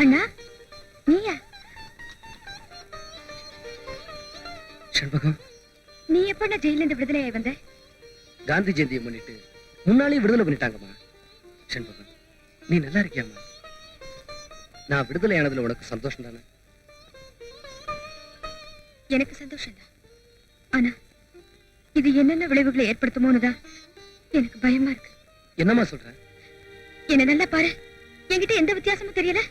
அண்ணா நீயா? செண்பகம், நீ எப்ப ஜெயில இருந்து விடுதலையாய் வந்த? காந்தி ஜெயந்தியை முன்னிட்டு முன்னாலே விடுதலை பண்ணிட்டாங்கம்மா. செண்பகம், நீ நல்லா இருக்கியாம்மா? நான் விடுதலை ஆனதுல உனக்கு சந்தோஷம் தானே? எனக்கு சந்தோஷம் தான். ஆனா இது என்னென்ன விளைவுகளை ஏற்படுத்துமோன்னுதான் எனக்கு பயமா இருக்கு. என்னம்மா சொல்ற? என்ன நல்லா பாரு, என்கிட்ட எந்த வித்தியாசமும் தெரியல.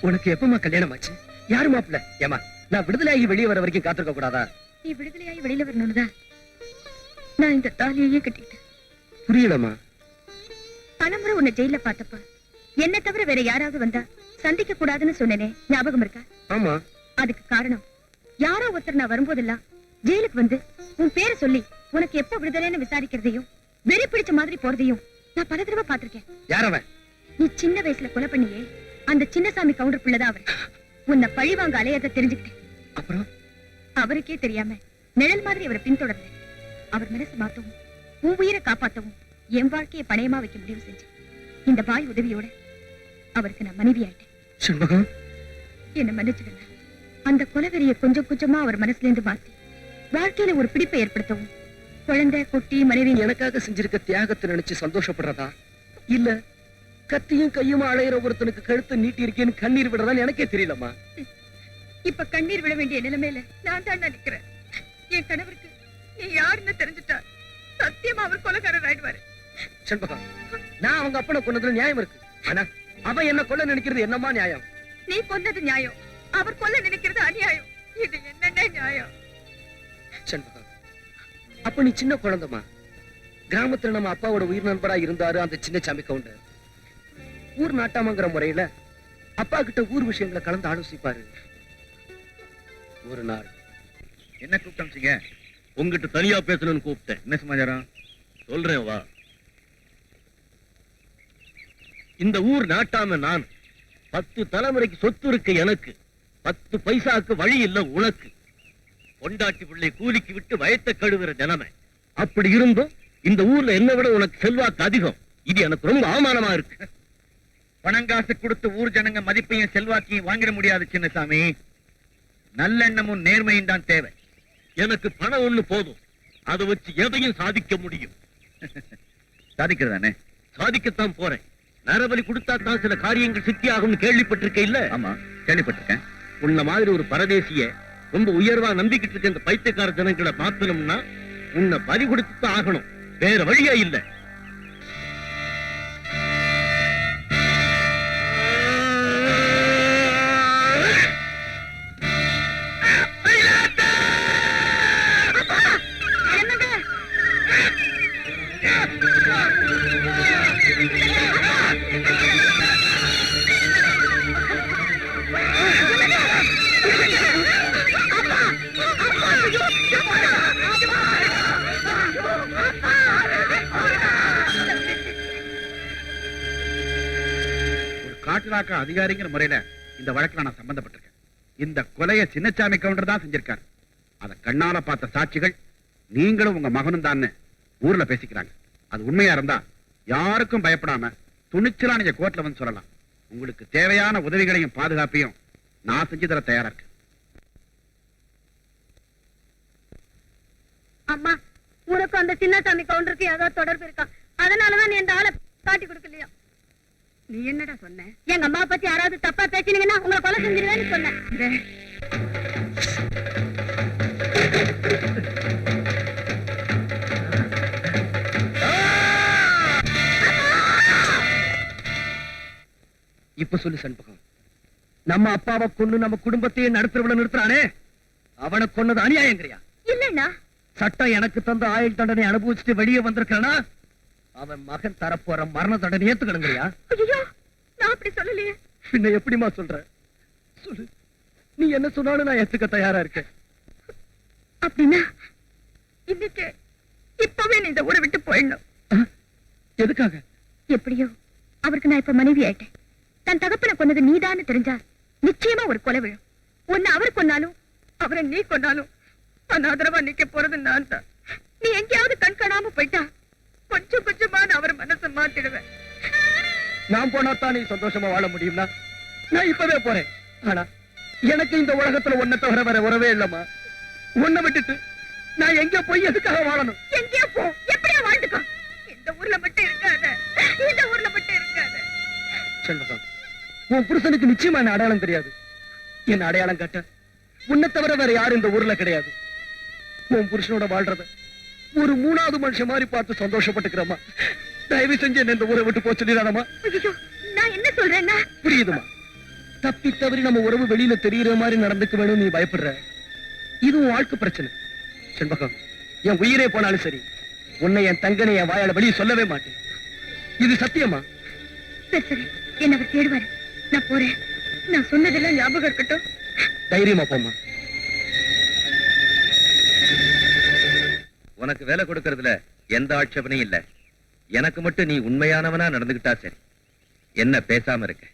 உனக்கு எப்பமா கல்யாணம் ஆச்சு? யாரு மாப்பிள்ள? ஏமா நான் விடுதலையாகி வெளியே வர வரைக்கும் காத்திருக்க கூடாதா? நீ விடுதலையாகி வெளியில வரணும்னுதான் நான் இந்த தாலியையே கட்டிக்கிட்டேன். புரியலமா? பலமுறை உன்னை ஜெயில பார்த்தப்ப என்ன தவிர வேற யாராவது வந்தா சந்திக்க கூடாதுன்னு சொன்னேனே, ஞாபகம் இருக்கா? ஆமா. அதுக்கு காரணம் யாரோ ஒருத்தர் நான் வரும்போதெல்லாம் ஜெயிலுக்கு வந்து உன் பேரை சொல்லி உனக்கு எப்ப விடுதலைன்னு விசாரிக்கிறதையும் வெறி பிடிச்ச மாதிரி போறதையும் நான் பல தடவை பார்த்திருக்கேன். யாரவன்? நீ சின்ன வயசுல கொலை பண்ணியே அந்த சின்னசாமி கவுண்டர் பிள்ளைதான் அவர். உன்னை பழிவாங்க அலையத தெரிஞ்சுக்கிட்டேன். அப்புறம் அவருக்கே தெரியாம நிழல் மாதிரி அவரை பின்தொடர்ந்தேன். அவர் மனசு மாத்தவும் உன் உயிரை காப்பாத்தவும் என் வாழ்க்கையை பணயமா வைக்க முடிவு செஞ்சேன். இந்த பாய் உதவியோட அவருக்கு நான் மனைவி ஆயிட்டேன். செண்பகம், என்ன மன்னிச்சுடுங்க. அந்த கொலவெறியை கொஞ்சம் கொஞ்சமா அவர் மனசுல இருந்து மாத்தி வாழ்க்கையில ஒரு பிடிப்பை ஏற்படுத்தவும் குழந்தை குட்டி மனைவி எனக்காக செஞ்சிருக்க தியாகத்தை நினைச்சு சந்தோஷப்படுறதா இல்ல கத்தியும் கையுமா அழையிற ஒருத்தனுக்கு கழுத்தை நீட்டி இருக்கேன்னு கண்ணீர் விடுறதான்னு எனக்கே தெரியலம்மா. இப்ப கண்ணீர் விட வேண்டிய நிலைமையில நான் தான் நினைக்கிறேன். என் கணவருக்கு நீ யாருன்னு தெரிஞ்சுட்டா சத்தியமா அவர் கொலைகாரர் ஆயிடுவாரு. செண்பகம், நான் அவங்க அப்பனை கொன்னதுல நியாயம் இருக்கு. ஆனா அவன் என்ன கொல்ல நினைக்கிறது என்னமா நியாயம்? நீ கொன்னது நியாயம், அவர் கொல்ல நினைக்கிறது அநியாயம். இது என்னென்ன நியாயம்? செண்பகம், அப்ப நீ சின்ன குழந்தைமா. கிராமத்துல நம்ம அப்பாவோட உயிர் நண்பரா இருந்தாரு அந்த சின்ன சாமி கவுண்டர். ஊர் நாட்டாமங்கிற முறையில அப்பா கிட்ட ஊர் விஷயங்களை கலந்து ஆலோசிப்பாரு. ஒரு நாள் என்ன கூப்பிட்டீங்க? உங்ககிட்ட தனியா பேசணும்னு கூப்பிட்டேன். என்ன சமாச்சாரம்? சொல்றேன் வா. இந்த ஊர் நாட்டாம நான். 10 தலைமுறைக்கு சொத்து இருக்கு எனக்கு. 10 பைசாக்கு வழி இல்ல உனக்கு. பொண்டாட்டி பிள்ளை கூலிக்கு விட்டு வயத்த கழுவுற நிலைமை. அப்படி இருந்தும் இந்த ஊர்ல என்ன விட உனக்கு செல்வாக்கு அதிகம். இது எனக்கு ரொம்ப அவமானமா இருக்கு. பணங்காசு கொடுத்து ஊர் ஜனங்க மதிப்பையும் செல்வாக்கையும் வாங்கிட முடியாது சின்னசாமி. நல்லெண்ணமும் நேர்மையும் தான் தேவை. எனக்கு பணம் ஒண்ணு போதும். அதை வச்சு எதையும் சாதிக்க முடியும். சாதிக்கிறதானே? சாதிக்கத்தான் போறேன். நரபலி கொடுத்தா தான் சில காரியங்கள் சித்தி ஆகும்னு கேள்விப்பட்டிருக்க இல்ல? ஆமா, கேள்விப்பட்டிருக்கேன். உன்ன மாதிரி ஒரு பரதேசிய ரொம்ப உயர்வா நம்பிக்கிட்டு இருக்க இந்த பைத்தியக்கார ஜனங்களை மாத்தணும்னா உன்னை பலி கொடுத்து ஆகணும். வேற வழியா இல்ல. காட்டுலாக்க அதிகாரிங்கிற முறையில இந்த வழக்குல நான் சம்பந்தப்பட்டிருக்கேன். இந்த கொலையை சின்னசாமி கவுண்டர் தான் செஞ்சிருக்காரு. அதை கண்ணால பார்த்த சாட்சிகள் நீங்களும் உங்க மகனும் தான் ஊர்ல பேசிக்கிறாங்க. அது உண்மையா இருந்தா யாருக்கும் பயப்படாம துணிச்சலா நீங்க கோர்ட்ல வந்து சொல்லலாம். உங்களுக்கு தேவையான உதவிகளையும் பாதுகாப்பையும் நான் செஞ்சு தர தயாரா இருக்கேன். அம்மா, உனக்கு அந்த சின்னசாமி கவுண்டருக்கு ஏதாவது தொடர்பு இருக்கா? அதனாலதான் நீ அந்த ஆளை காட்டி கொடுக்கலையா? நீ என்னடா சொன்ன? எங்க அம்மா பத்தி யாராவது தப்பா பேசினீங்கன்னா உங்களை கொலை செஞ்சிருவேன்னு சொன்னேன். இப்ப சொல்லு செண்பகம், நம்ம அப்பாவை கொண்டு நம்ம குடும்பத்தையே நடுத்தரவுல நிறுத்துறானே, அவனை கொன்னது அநியாயங்கிறியா? இல்லண்ணா, சட்டம் எனக்கு தந்த ஆயுள் தண்டனை அனுபவிச்சுட்டு வெளியே வந்திருக்கானா அவன் மகன் தரப்போற மரண தண்டனை ஏத்துக்கணுங்கிறியா? ஐயோ, நான் அப்படி சொல்லலையே. பின்ன எப்படிமா சொல்ற? சொல்லு, நீ என்ன சொன்னாலும் நான் ஏத்துக்க தயாரா இருக்கேன். அப்படின்னா இன்னைக்கு இப்பவே நீ இந்த ஊரை விட்டு போயிடணும். எதுக்காக? எப்படியோ அவருக்கு நான் இப்ப மனைவி ஆயிட்டேன். தன் தகப்பனை கொன்னது நீதான்னு தெரிஞ்சா நிச்சயமா ஒரு கொலை விழும். ஒன்னு அவர் கொன்னாலும் அவரை நீ கொன்னாலும் அனாதரவா நிக்க போறது நான் தான். நீ எங்கேயாவது கண் காணாம போயிட்டா கொஞ்சம் கொஞ்சமா நான் அவர் மனசை மாத்திடுவேன். நான் போனாத்தான் நீ சந்தோஷமா வாழ முடியும்னா நான் இப்பவே போறேன். ஆனா எனக்கு இந்த உலகத்துல ஒன்ன தவிர வேற உறவே இல்லம்மா. உன்னை விட்டுட்டு நான் எங்க போய் எதுக்காக வாழணும்? எங்கேயோ போ, எப்படியா வாழ்ந்துக்கோ. இந்த ஊர்ல மட்டும் இருக்காத, இந்த ஊர்ல மட்டும் இருக்காத. செண்பகம், உன் புருஷனுக்கு நிச்சயமா என்ன அடையாளம் தெரியாது. என்ன அடையாளம் காட்ட உன்னை தவிர வேற யாரும் இந்த ஊர்ல கிடையாது. உன் புருஷனோட வாழ்றத ஒரு மூணாவது மனுஷன் மாதிரி பார்த்து சந்தோஷப்பட்டுக்கிறமா. தயவு செஞ்சு என்ன இந்த ஊரை விட்டு போக சொல்லிடாதம்மா. ஐயோ, நான் என்ன சொல்றேன்னா? புரியுதுமா? தப்பி தவறி நம்ம உறவு வெளியில தெரியற மாதிரி நடந்துக்க வேணும் நீ பயப்படுற. இது உன் வாழ்க்கை பிரச்சனை. செண்பகம், என் உயிரே போனாலும் சரி, உன்னை என் தங்கனை என் வாயால வெளியே சொல்லவே மாட்டேன். இது சத்தியமா? சரி சரி, என்ன அவர் தேடுவாரு. நான் போறேன். நான் சொன்னதெல்லாம் ஞாபகம் இருக்கட்டும். தைரியமா போமா. உனக்கு வேலை கொடுக்கறதுல எந்த ஆட்சேபனையும் இல்ல. எனக்கு மட்டும் நீ உண்மையானவனா நடந்துகிட்டா சரி. என்ன பேசாம இருக்க?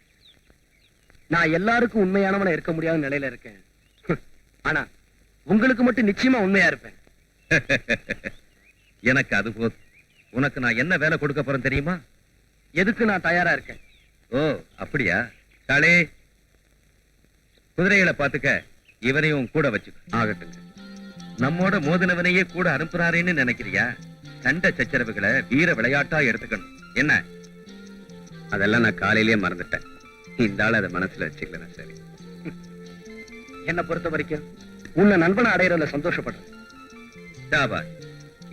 நான் எல்லாருக்கும் உண்மையானவனா இருக்க முடியாத நிலையில இருக்கேன். ஆனா உங்களுக்கு மட்டும் நிச்சயமா உண்மையா இருப்பேன். எனக்கு அது போதும். உனக்கு நான் என்ன வேலை கொடுக்க போறேன் தெரியுமா? எதுக்கு நான் தயாரா இருக்கேன். ஓ அப்படியா? காளே, குதிரைகளை பாத்துக்க இவனையும் கூட வச்சுக்க. ஆகட்டுங்க. நம்மோட மோதினவனையே கூட அனுப்புறாரேன்னு நினைக்கிறியா? சண்டை சச்சரவுகளை வீர விளையாட்டா எடுத்துக்கணும். என்ன? அதெல்லாம் நான் காலையிலேயே மறந்துட்டேன். இந்த ஆள் அதை மனசுல வச்சுக்கல. சரி, என்ன பொறுத்த வரைக்கும் உன்னை நண்பனை அடையறதுல சந்தோஷப்படுறேன். சாபாஷ்.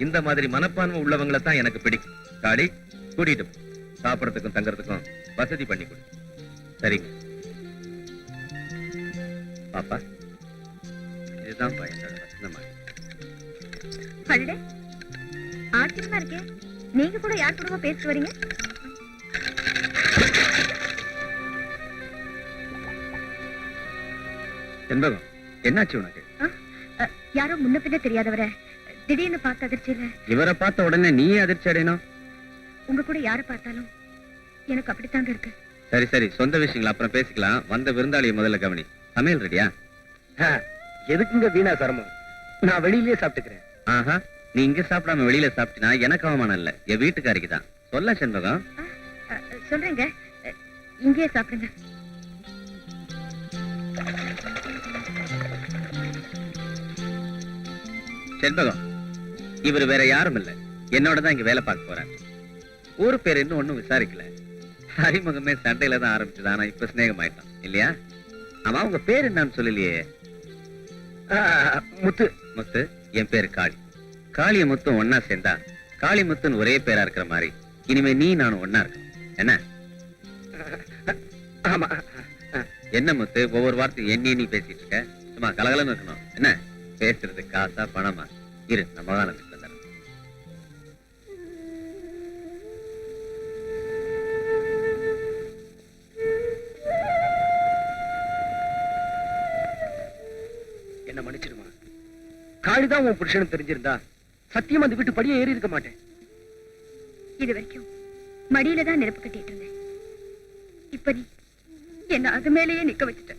இந்த மாதிரி மனப்பான்மை உள்ளவங்களை தான் எனக்கு பிடிக்கும். காளி, கூட்டிட்டு போ. சாப்பிடறதுக்கும் தங்கறதுக்கும் வசதி பண்ணி கொடு. சரிங்க பாப்பா, இதுதான் என்னோட வசனமா. அடடே, ஆச்சரியமா இருக்கே. நீங்க கூட யார் கூடவா பேசிட்டு வரீங்க? செண்பகம், என்னாச்சு உனக்கு? யாரோ முன்ன பின்ன தெரியாதவரை திடீர்னு பார்த்த அதிர்ச்சியில. இவரை பார்த்த உடனே நீ அதிர்ச்சி அடையணும்? உங்க கூட யாரை பார்த்தாலும் எனக்கு அப்படித்தாங்க இருக்கு. சரி சரி, சொந்த விஷயங்கள் அப்புறம் பேசிக்கலாம். வந்த விருந்தாளியை முதல்ல கவனி. சமையல் ரெடியா? எதுக்குங்க வீணா சிரமம்? நான் வெளியிலேயே சாப்பிட்டுக்கிறேன். ஆஹா, நீ இங்க சாப்பிடாம வெளியில சாப்பிட்டினா எனக்கு அவமானம் இல்ல, என் வீட்டுக்காரிக்கு தான். சொல்ல செண்பகம். சொல்றேங்க, இங்கேயே சாப்பிடுங்க. செண்பகம், இவர் வேற யாரும் இல்ல, என்னோட தான் இங்க வேலை பார்க்க போறாரு. ஊரு பேர் இன்னும் ஒண்ணும் விசாரிக்கல. அறிமுகமே சண்டையில தான் ஆரம்பிச்சது. ஆனா இப்ப சிநேகம் ஆயிட்டான் இல்லையா? ஆமா, உங்க பேர் என்னன்னு சொல்லலையே? முத்து. முத்து, என் பேரு காளி. காளிய முத்தும் ஒன்னா சேர்ந்தா காளி முத்துன்னு ஒரே பேரா இருக்கிற மாதிரி இனிமே நீ நானும் ஒன்னா இருக்கோம். என்ன? ஆமா. என்ன முத்து, ஒவ்வொரு வார்த்தையும் எண்ணி பேசிட்டு இருக்க? சும்மா கலகலன்னு இருக்கணும். என்ன பேசுறது? காசா பணமா? இரு, நம்ம காலம் என்ன மன்னிச்சிடுமா. காளிதான் உன் புருஷனும் தெரிஞ்சிருந்தா சத்தியமா அந்த வீட்டு படியே ஏறி இருக்க மாட்டேன். இது வரைக்கும் மடியில தான் நெருப்பு கட்டிட்டு இருந்தேன். இப்ப நீ என்ன அது மேலேயே நிக்க வச்சுட்ட.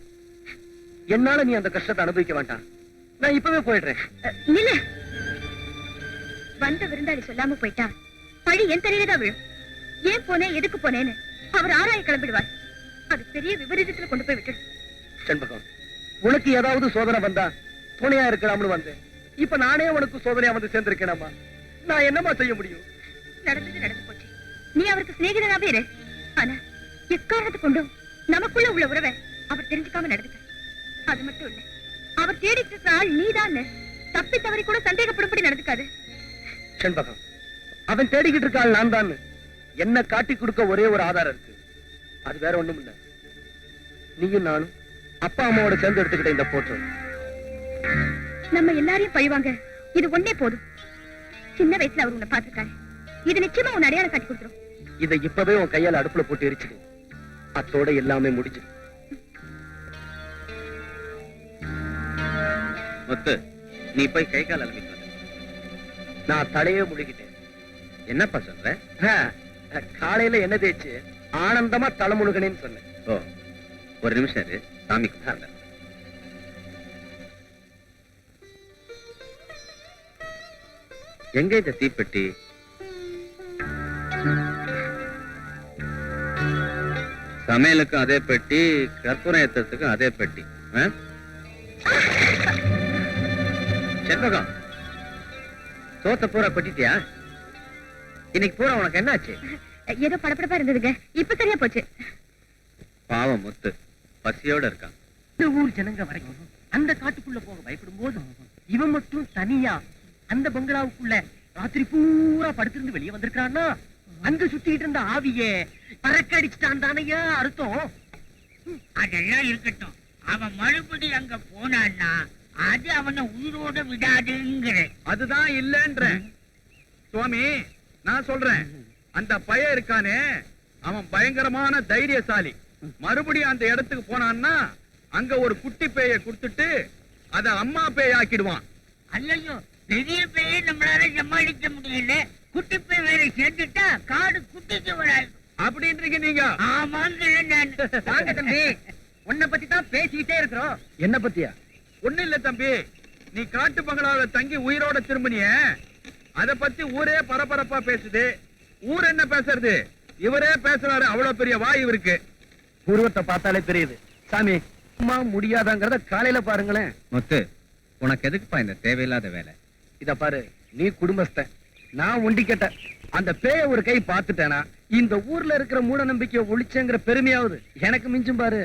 என்னால நீ அந்த கஷ்டத்தை அனுபவிக்க வேண்டாம். நான் இப்பவே போயிடுறேன். நில்ல. வந்த விருந்தாளி சொல்லாம போயிட்டா பழி என் தலையில தான் விழும். ஏன் போனேன், எதுக்கு போனேன்னு அவர் ஆராய கிளம்பிடுவார். அது பெரிய விபரீதத்துல கொண்டு போய் விட்டுடும். செண்பகம், உனக்கு ஏதாவது சோதனை வந்தா துணையா இருக்கலாம்னு வந்தேன். இப்ப நானே உனக்கு சோதனையா வந்து சேர்ந்திருக்கேனாமா. நான் என்னமா செய்ய முடியும்? நடந்தது நடந்து போச்சு. நீ அவருக்கு சிநேகிதனாவே இரு. ஆனா எக்காரணத்தை கொண்டும் நமக்குள்ள உள்ள உறவை அவர் தெரிஞ்சுக்காம நடந்துக்க. அது மட்டும் இல்ல, அவர் தேடிட்டு இருக்கிற ஆள் நீதான். தப்பி தவறி கூட சந்தேகப்படும்படி நடந்துக்காது. செண்பகம், அவன் தேடிக்கிட்டு இருக்காள் நான் தான். என்ன காட்டி கொடுக்க ஒரே ஒரு ஆதாரம் இருக்கு. அது வேற ஒண்ணும் இல்ல, நீயும் நானும் அப்பா அம்மாவோட சேர்ந்து எடுத்துக்கிட்ட இந்த போட்டோ. நம்ம எல்லாரையும் பழிவாங்க இது ஒன்னே போதும். சின்ன வயசுல அவர் உன்னை பார்த்திருக்காரு. இது நிச்சயமா உன் அடையாளம் காட்டி கொடுத்துரும். இதை இப்பவே உன் கையால அடுப்புல போட்டு எரிச்சிடு. அத்தோட எல்லாமே முடிஞ்சிடும். முத்து, நீ போய் கை கால் அலம்பிட்டு வந்து. நான் தலையே முழுகிட்டேன். என்னப்பா சொல்ற? காலையில என்ன தேய்ச்சு ஆனந்தமா தலை முழுகனேன்னு சொன்னேன். ஓ, ஒரு நிமிஷம் இரு, சாமி கும்பிடுறேன். எங்க இந்த தீப்பெட்டி? சமையலுக்கும் அதே பெட்டி, கற்பூரம் ஏத்துறதுக்கும் அதே பெட்டி. செண்பகம், சோத்த பூரா கொட்டிட்டியா? இன்னைக்கு பூரா உனக்கு என்னாச்சு? ஏதோ படப்படப்பா இருந்ததுங்க, இப்ப சரியா போச்சு. பாவம் முத்து பசியோட இருக்கான். இந்த ஊர் ஜனங்க வரைக்கும் அந்த காட்டுக்குள்ள போக பயப்படும் போது இவன் மட்டும் தனியா அந்த பங்களாவுக்குள்ள ராத்திரி பூரா படுத்திருந்து வெளியே வந்திருக்கான்னா அங்க சுத்திட்டு இருந்த ஆவியே பறக்கடிச்சுட்டான் தானையா அர்த்தம். அதெல்லாம் இருக்கட்டும், அவன் மறுபடி அங்க போனான்னா அது அவனை உயிரோட விடாதுங்கிற. அதுதான் இல்லன்ற சுவாமி, நான் சொல்றேன். அந்த பையன் இருக்கானே, அவன் பயங்கரமான தைரியசாலி. மறுபடியும் அந்த இடத்துக்கு போனான்னா அங்க ஒரு குட்டி பேயை கொடுத்துட்டு அத அம்மா பேய் ஆக்கிடுவான். அல்லையோ, பெரிய பேயே நம்மளால சமாளிக்க முடியல, குட்டி பேய் வேற சேர்ந்துட்டா காடு குட்டிக்கு வராது அப்படின்றீங்க நீங்க? ஆமாங்க. நான் வாங்க தம்பி, உன்னை பத்தி தான் பேசிக்கிட்டே இருக்கிறோம். என்ன பத்தியா? ஒண்ணு இல்ல தம்பி, நீ காட்டு பங்களாவில தங்கி உயிரோட திரும்பினிய, அத பத்தி ஊரே பரபரப்பா பேசுது. ஊர் என்ன பேசுறது? இவரே பேசுறாரு. அவ்வளவு பெரிய வாய் இவருக்கு. உருவத்தை பார்த்தாலே தெரியுது. சாமி, அம்மா முடியாதாங்கிறத காலையில பாருங்களேன். முத்து, உனக்கு எதுக்குப்பா இந்த தேவையில்லாத வேலை? இத பாரு, நீ குடும்பஸ்தன், நான் ஒண்டிக்கட்ட. அந்த பேய ஒரு கை பார்த்துட்டேனா இந்த ஊர்ல இருக்கிற மூட நம்பிக்கையை ஒழிச்சேங்கிற பெருமையாவது எனக்கு மிஞ்சும் பாரு.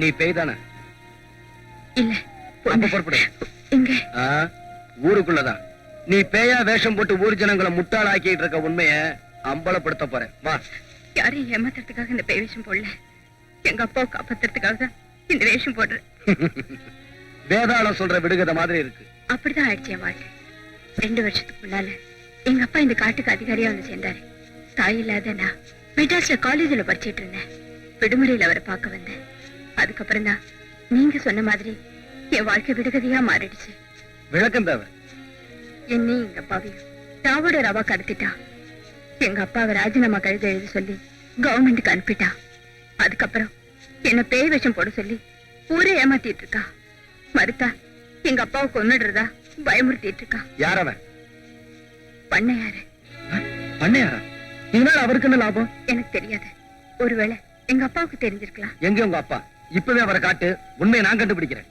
நீ பேய்தானே? இல்ல. அப்ப புறப்படு. இங்க ஊருக்குள்ளதான். நீ பேயா வேஷம் போட்டு ஊர் ஜனங்களை முட்டாளாக்கிட்டு இருக்க உண்மைய அம்பலப்படுத்த போறேன். வா. யாரையும் ஏமாத்துறதுக்காக இந்த பேய் வேஷம் போடல, எங்க அப்பாவை காப்பாத்துறதுக்காக தான் இந்த வேஷம் போடுறேன். வேதாளம் சொல்ற விடுகதை மாதிரி இருக்கு. அப்படிதான் ஆயிடுச்சு என் வாழ்க்கை. 2 வருஷத்துக்கு முன்னால எங்க அப்பா இந்த காட்டுக்கு அதிகாரியா வந்து சேர்ந்தாரு. தாய் இல்லாத நான் மெட்ராஸ்ல காலேஜ்ல படிச்சிட்டு இருந்தேன். விடுமுறையில அவரை பார்க்க வந்தேன். அதுக்கப்புறம் தான் நீங்க சொன்ன மாதிரி என் வாழ்க்கை விடுகதையா மாறிடுச்சு. விளக்கம் தேவை. என்னையும் எங்க அப்பாவையும் ராவோட ரவா கடத்திட்டா. எங்க அப்பாவை ராஜினாமா கழுத எழுத சொல்லி கவர்மெண்ட்டுக்கு அனுப்பிட்டா. அதுக்கப்புறம் என்ன பேய் வேஷம் போட சொல்லி ஊரே ஏமாத்திட்டு இருக்கா. மறுத்தா எங்க அப்பாவை கொன்னுடுறதா பயமுறுத்திட்டு இருக்கா. யார் அவன்? பண்ணையாரு. பண்ணையாரா? இதனால அவருக்கு என்ன லாபம்? எனக்கு தெரியாது. ஒருவேளை எங்க அப்பாவுக்கு தெரிஞ்சிருக்கலாம். எங்க உங்க அப்பா? இப்பவே அவரை காட்டு, உண்மையை நான் கண்டுபிடிக்கிறேன்.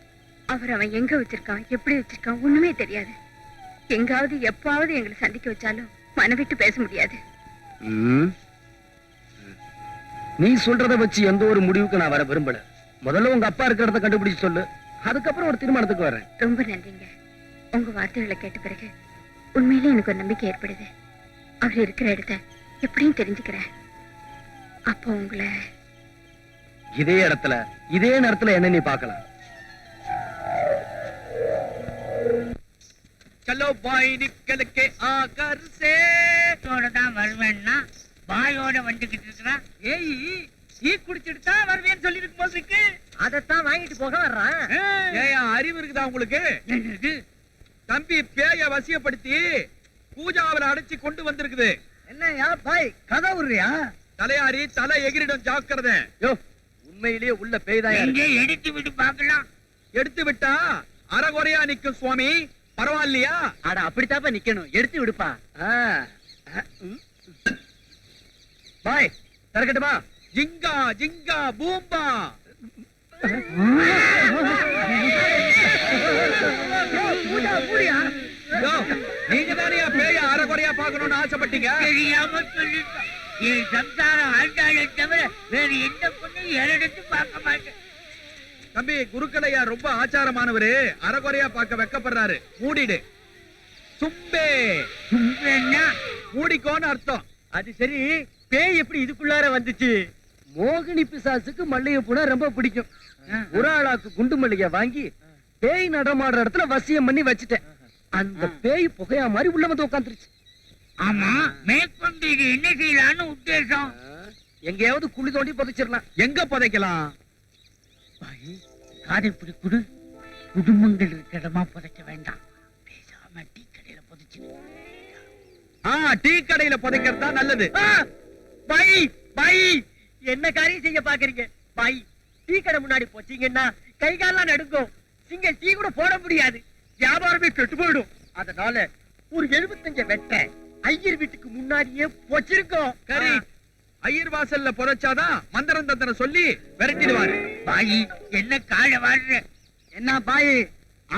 அவன் எங்க வச்சிருக்கான், எப்படி வச்சிருக்கான் ஒண்ணுமே தெரியாது. எங்காவது எப்பாவது எங்களை சந்திக்க வச்சாலும் மனவிட்டு பேச முடியாது. நீ சொல்றத வச்சு எந்த ஒரு முடிவுக்கு நான் வர விரும்பல. முதல்ல உங்க அப்பா இருக்கிறத கண்டுபிடிச்சு சொல்லு, அதுக்கப்புறம் ஒரு தீர்மானத்துக்கு வர்றேன். ரொம்ப நன்றிங்க. உங்க வார்த்தைகளை கேட்ட பிறகு உண்மையிலே எனக்கு ஒரு நம்பிக்கை ஏற்படுது. அவர் இருக்கிற இடத்த எப்படியும் தெரிஞ்சுக்கிறேன். அப்போ உங்களை இதே இடத்துல இதே நேரத்துல என்ன நீ பார்க்கலாம். चलो भाई निकल के आकर से தான் வருவேன்னா பாயோட வந்துகிட்டு இருக்கிறான். ஏய் டீ குடிச்சிட்டு தான் வருவேன்னு சொல்லி இருக்கும் போது இருக்கு. அதத்தான் வாங்கிட்டு போக வர்றான். ஏயா அறிவு இருக்குதா உங்களுக்கு? என்னது? தம்பி பேய வசியப்படுத்தி பூஜாவில அடைச்சு கொண்டு வந்திருக்குது. என்னையா பாய் கதை விடுறியா? தலையாரி தலை எகிரிடம் ஜாக்கிரதை. யோ, உண்மையிலேயே உள்ள பேய்தாயா எங்கே எடுத்து விட்டு பார்க்கலாம். எடுத்து விட்டா அறகுறையா நிக்கும் சுவாமி. பரவாயில்லையா? அட அப்படித்தாப்ப நிக்கணும், எடுத்து விடுப்பா. பாய் திறக்கட்டுமா? ஜிங்கா ஜிங்கா பூம்பா. நீங்க தானே பேய அறகுறையா பாக்கணும்னு ஆசைப்பட்டீங்க. தெரியாம சொல்லிட்டோம். என் சம்சாரம் ஆண்டாளை தவிர வேற எந்த பொண்ணையும் எடுத்து பார்க்க மாட்டேன். தம்பி குருக்களையா ரொம்ப ஆச்சாரமானவரு அறகுறையா பார்க்க வெக்கப்படுறாரு. மூடிடு. சும்பே சும்பேன்னா மூடிக்கோன்னு அர்த்தம். அது சரி, பேய் எப்படி இதுக்குள்ளார வந்துச்சு? மோகினி பிசாசுக்கு மல்லிகை பூனா ரொம்ப பிடிக்கும். ஒரு ஆளாக்கு குண்டு மல்லிகை வாங்கி பேய் நடமாடுற இடத்துல வசியம் பண்ணி வச்சுட்டேன். அந்த பேய் புகையா மாதிரி உள்ள வந்து உட்காந்துருச்சு. ஆமா, மேற்கொண்டு இது என்ன செய்யலான்னு உத்தேசம்? எங்கேயாவது குழி தோண்டி புதைச்சிடலாம். எங்க புதைக்கலாம்? பாய், காதை இப்படி குடு. குடும்பங்கள் இருக்கிற இடமா புதைக்க வேண்டாம். பேசாம டீ கடையில புதைச்சிடு. டீ கடையில புதைக்கிறது தான் நல்லது. பாய் பாய், என்ன காரியம் செய்ய பாக்குறீங்க? பாய், டீ கடை முன்னாடி போச்சீங்கன்னா கை கால்லாம் நடுங்கும். நீங்க டீ கூட போட முடியாது, வியாபாரமே கெட்டு போயிடும். அதனால ஒரு 75 வெட்ட ஐயர் வீட்டுக்கு முன்னாடியே போச்சிருக்கோம். சரி, ஐயர் வாசல்ல புதைச்சாதான் மந்திரம் தந்திரம் சொல்லி விரட்டிடுவாரு. பாய், என்ன காலை வாடுற? என்ன பாய்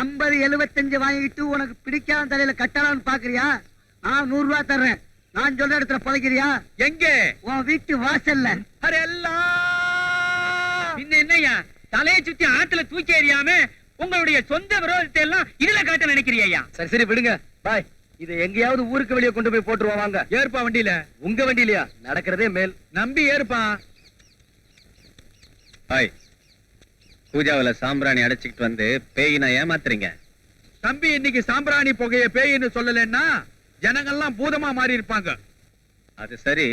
50 75 வாங்கிட்டு உனக்கு பிடிக்காத தலையில கட்டலாம்னு பாக்குறியா? நான் 100 ரூபாய் தர்றேன். நான் சொல்ற இடத்துல புதைக்கிறியா? எங்க? உன் வீட்டு வாசல்ல. பின்ன என்னய்யா, தலையை சுத்தி ஆத்துல தூக்கி எறியாம உங்களுடைய சொந்த விரோதத்தை எல்லாம் இதுல காட்ட நினைக்கிறியா? சரி சரி விடுங்க பாய். இது எங்கேயாவது ஊருக்கு வெளியே கொண்டு போய் போட்டுருவோம். வாங்க. ஏற்பா வண்டியில. உங்க வண்டியிலயா? நடக்கிறதே மேல். நம்பி ஏற்பா. ஹாய், பூஜாவில சாம்பிராணி அடைச்சிக்கிட்டு வந்து பேயினா ஏமாத்துறீங்க. தம்பி, இன்னைக்கு சாம்பிராணி புகைய பேயின்னு சொல்லலன்னா ஜனங்கள்லாம் பூதமா மாறி இருப்பாங்க. அது சரி,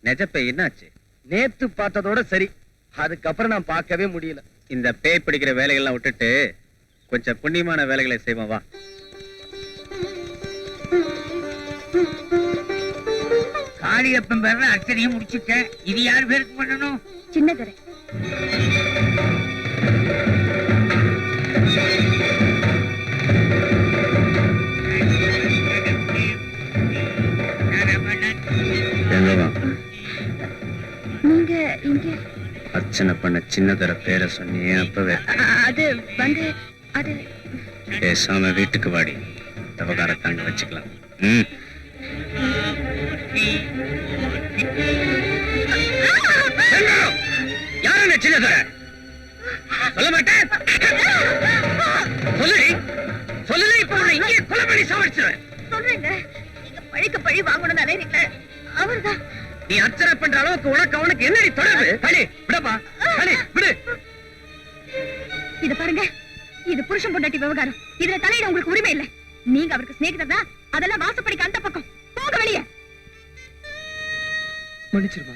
நெஜ பேய் என்னாச்சு? நேத்து பார்த்ததோட சரி, அதுக்கப்புறம் நான் பார்க்கவே முடியல. இந்த பேய் பிடிக்கிற வேலைகள்லாம் விட்டுட்டு கொஞ்சம் புண்ணியமான வேலைகளை செய்வோம் வா. காளியப்பன் பேர்ல அர்ச்சனையும் முடிச்சுட்டேன். இது யார் பேருக்கு பண்ணணும்? சின்னதுரை. நீங்க இங்க அர்ச்சனை பண்ண சின்னதர பேரை சொன்னியே அப்பவே. அது வந்து அது பேசாம வீட்டுக்கு வாடி, தவகாரத்தாங்க வச்சுக்கலாம். யாரு சின்னதர? சொல்ல மாட்டேன். சொல்லு, சொல்லல. இப்ப உன்னை இங்கே கொலை பண்ணி சாவடிச்சிருவேன். சொல்றேங்க, நீங்க பழிக்கு பழி வாங்கணும்னு அலையறீங்க. அவர்தான். நீ அர்ச்சனை பண்ற அளவுக்கு உனக்கு அவனுக்கு என்னடி தொடர்பு? களி விடப்பா, களி விடு. இத பாருங்க, இது புருஷன் பொண்டாட்டி விவகாரம். இதுல தலையிட உங்களுக்கு உரிமை இல்ல. நீங்க அவருக்கு சிநேகிதர் தான். அதெல்லாம் வாசப்படிக்கு அந்த பக்கம். போக வெளியே. மன்னிச்சிருமா.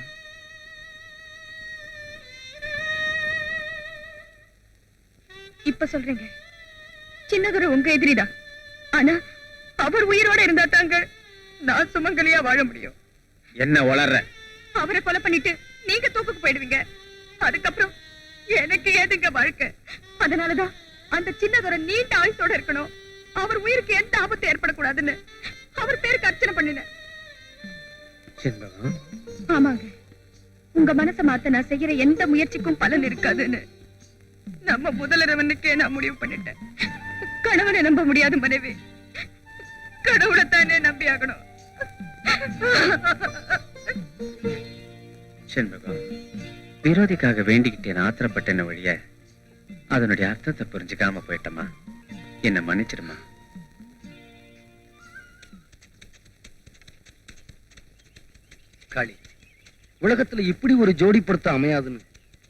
இப்ப சொல்றேங்க, சின்னதொரு உங்க எதிரிதான். ஆனா அவர் உயிரோட இருந்தா தாங்க நான் சுமங்கலியா வாழ முடியும். என்ன வளர்ற? அவரை கொலை பண்ணிட்டு நீங்க தூக்குக்கு போயிடுவீங்க. அதுக்கப்புறம் எனக்கு ஏதுங்க வாழ்க்கை? அதனாலதான் அந்த சின்னதொரு நீண்ட ஆயுசோட இருக்கணும். அவர் உயிருக்கு எந்த ஆபத்து ஏற்படக்கூடாதுன்னு அவர் பேருக்கு அர்ச்சனை பண்ணினேன். ஆமாங்க, உங்க மனசை மாத்த நான் செய்யற எந்த முயற்சிக்கும் பலன் இருக்காதுன்னு நம்ம முதலரவனுக்கே நான் முடிவு பண்ணிட்டேன். கணவனை நம்ப முடியாத மனைவி கடவுளைத்தானே நம்பி ஆகணும். செண்பகம், விரோதிக்காக வேண்டிக்கிட்டேன் ஆத்திரப்பட்டேன வழிய அதனுடைய அர்த்தத்தை புரிஞ்சுக்காம போயிட்டமா. என்ன மன்னிச்சிருமா. காளி, உலகத்துல இப்படி ஒரு ஜோடி பொருத்த அமையாதுன்னு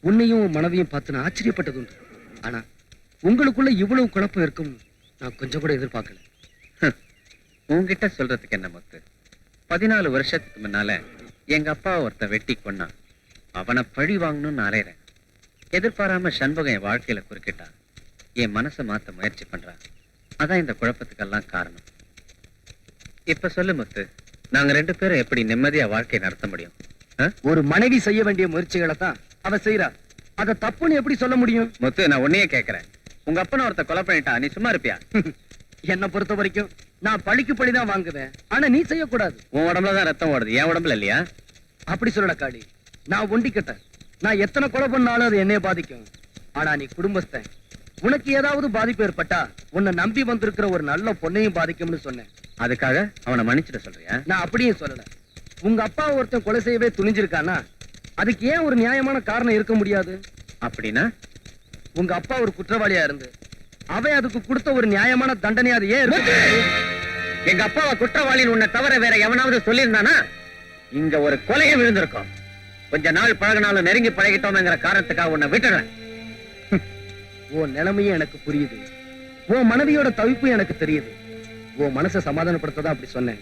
உன்னையும் மனைவியும் பார்த்து நான் ஆச்சரியப்பட்டது உண்டு. ஆனா உங்களுக்குள்ள இவ்வளவு குழப்பம் இருக்கும் நான் கொஞ்சம் கூட எதிர்பார்க்கல. உன்கிட்ட சொல்றதுக்கு என்ன முத்து? 14 வருஷத்துக்கு முன்னால எங்க அப்பா ஒருத்த வெட்டி கொன்னான். அவனை பழி வாங்கணும்னு அலையறேன். எதிர்பாராம சண்பகம் என் வாழ்க்கையில குறுக்கிட்டான். என் மனசை மாத்த முயற்சி பண்றான். அதான் இந்த குழப்பத்துக்கெல்லாம் காரணம். இப்ப சொல்லு முத்து, நாங்க 2 பேரும் எப்படி நிம்மதியா வாழ்க்கையை நடத்த முடியும்? ஒரு மனைவி செய்ய வேண்டிய முயற்சிகளை தான் அவ செய்யறா. அத தப்புன்னு எப்படி சொல்ல முடியும்? முத்து, நான் உன்னையே கேட்கிறேன். உங்க அப்பனை ஒருத்த கொலை பண்ணிட்டா, நீ சும்மா இருப்பியா? என்னை பொறுத்த வரைக்கும் நான் பழிக்கு பழிதான் வாங்குவேன். ஆனா நீ செய்யக்கூடாது. உன் உடம்புலதான் ரத்தம் ஓடுது, என் உடம்புல இல்லையா? அப்படி சொல்லல காளி. நான் ஒண்டிக்கிட்டேன். நான் எத்தனை கொலை பண்ணாலும் அது என்னைய பாதிக்கும். ஆனா நீ குடும்பஸ்தன். உனக்கு ஏதாவது பாதிப்பு ஏற்பட்டா உன்னை நம்பி வந்திருக்கிற ஒரு நல்ல பொண்ணையும் பாதிக்கும்னு சொன்னேன். அதுக்காக அவனை மன்னிச்சிட சொல்றியா? நான் அப்படியே சொல்லல. உங்க அப்பா ஒருத்தன் கொலை செய்யவே துணிஞ்சிருக்கானா அதுக்கு ஏன் ஒரு நியாயமான காரணம் இருக்க முடியாது? அப்படின்னா உங்க அப்பா ஒரு குற்றவாளியா இருந்து அவன் அதுக்கு கொடுத்த ஒரு நியாயமான தண்டனை அது ஏன் இருக்கு? எங்க அப்பாவை குற்றவாளின்னு உன்னை தவிர வேற எவனாவது சொல்லியிருந்தானா இங்க ஒரு கொலையை விழுந்திருக்கும். கொஞ்ச நாள் பழகினாலும் நெருங்கி பழகிட்டோம்ங்கிற காரணத்துக்காக உன்னை விட்டுறேன். உன் நிலைமையும் எனக்கு புரியுது, உன் மனைவியோட தவிப்பும் எனக்கு தெரியுது. உன் மனசை சமாதானப்படுத்ததான் அப்படி சொன்னேன்.